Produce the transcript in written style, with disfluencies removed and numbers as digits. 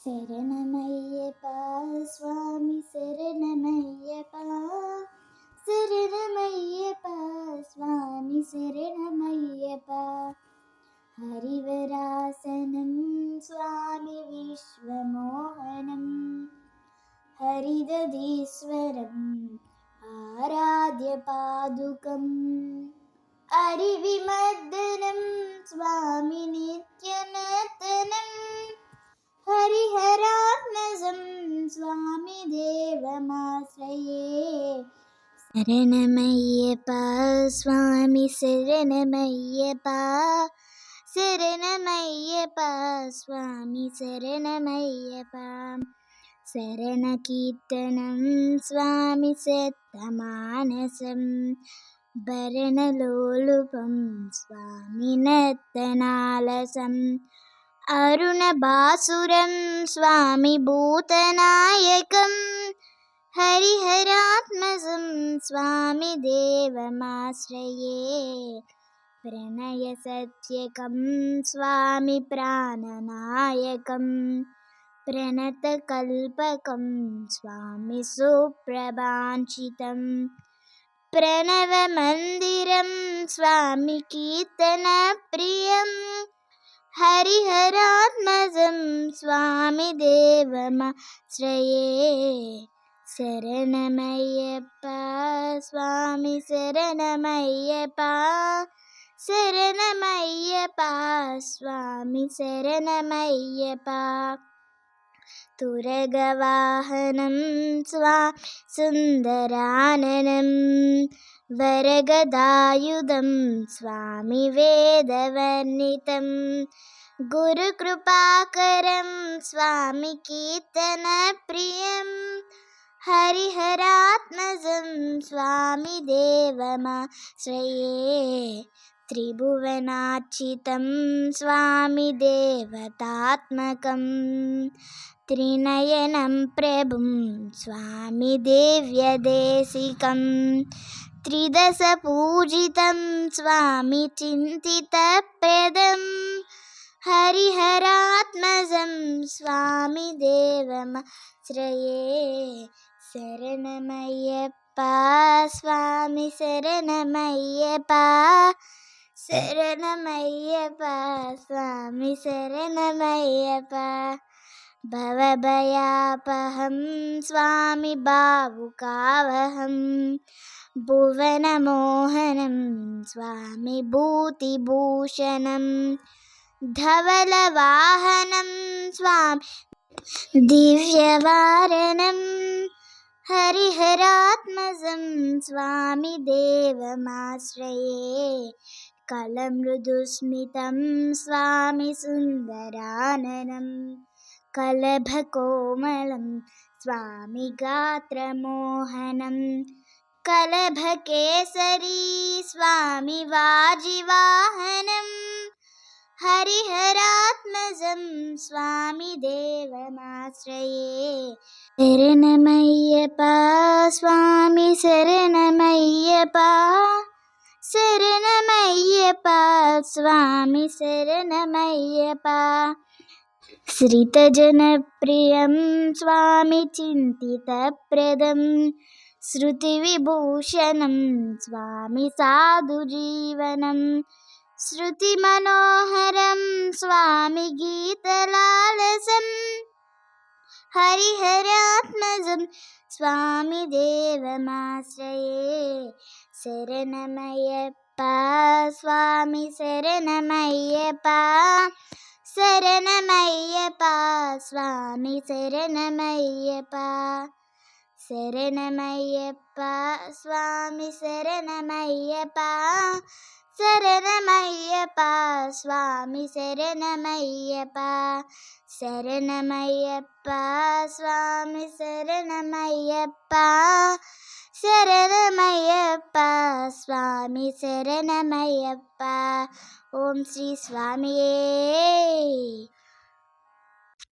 శరణమయ్యప్ప స్వామి శరణమయ్యప్ప శరణమయ్యప్ప స్వామి శరణమయ్యప్ప హరివరాసనం స్వామి విశ్వమోహనం హరిదధీశ్వరం ఆరాధ్య పాదుకం హరివిమర్దనం స్వామి నిత్యనతనం హరిహరాత్మజం స్వామి దేవమాశ్రయే శరణమయ్యప్ప స్వామి శరణమయ్యప్ప శరణమయ్యప్ప స్వామి శరణమయ్యప్ప శరణకీర్తనం స్వామి శతమానసం భరణలోలుపం స్వామి నర్తనాలసం అరుణభాసురం స్వామి భూతనాయకం హరిహరాత్మజం స్వామి దేవమాశ్రయే ప్రణయ సత్యకం స్వామి ప్రాణనాయకం ప్రణతకల్పకం స్వామి సుప్రభాంచితం ప్రణవమందిరం స్వామి కీర్తనప్రియం హరిహరాత్మజం స్వామి దేవమాశ్రయే శరణమయ్యప్ప స్వామి శరణమయ్యప్ప శరణమయ్యప్ప స్వామి శరణమయ్యప్ప తురగవాహనం స్వామి సుందరాననం వరగదాయుధం స్వామి వేదవర్ణితం గురుకృపాకరం స్వామి కీర్తనప్రియం హరిహరాత్మజం స్వామి దేవమాశ్రయే త్రిభువనార్చితం స్వామి దేవతాత్మకం త్రినయనం ప్రభుం స్వామి దివ్యదేశికం త్రిదశ పూజితం స్వామి చింతితప్రదం హరిహరాత్మజం స్వామి దేవమాశ్రయే శరణమయ్యప్ప స్వామి శరణమయ్యప్ప శరణమయ్యప్ప స్వామి శరణమయ్యప్ప భవభయాపహం స్వామి భావుకావహం భువనమోహనం స్వామి భూతిభూషణం ధవళవాహనం స్వామి దివ్యవారణం హరిహరాత్మజం స్వామి దేవమాశ్రయే కలమృదుస్మితం స్వామి సుందరాననం కలభకోమలం స్వామి గాత్రమోహనం కలభకేసరీ స్వామి వాజివాహనం హరిహరాత్మజం స్వామి దేవమాశ్రయే శరణమయ్యప్ప స్వామి శరణమయ్యప్ప శరణమయ్యప్ప స్వామి శరణమయ్యప్ప శ్రితజనప్రియం స్వామి చింతితప్రదం శృతివిభూషణం స్వామి సాధుజీవనం శృతిమనోహరం స్వామి గీతలాలసం హరిహరాత్మజం స్వామి దేవమాశ్రయే శరణమయ్యప్ప స్వామి శరణమయ్యప్ప శరణమయ్యప్ప స్వామి శరణమయ్యప్ప శరణమయ్యప్ప స్వామి శరణమయ్యప్ప శరణమయ్యప్ప స్వామి శరణమయ్యప్ప శరణమయ్యప్ప స్వామి శరణమయ్యప్ప శరణమయ్యప్ప స్వామి శరణమయ్యప్ప ఓం శ్రీ స్వామియే.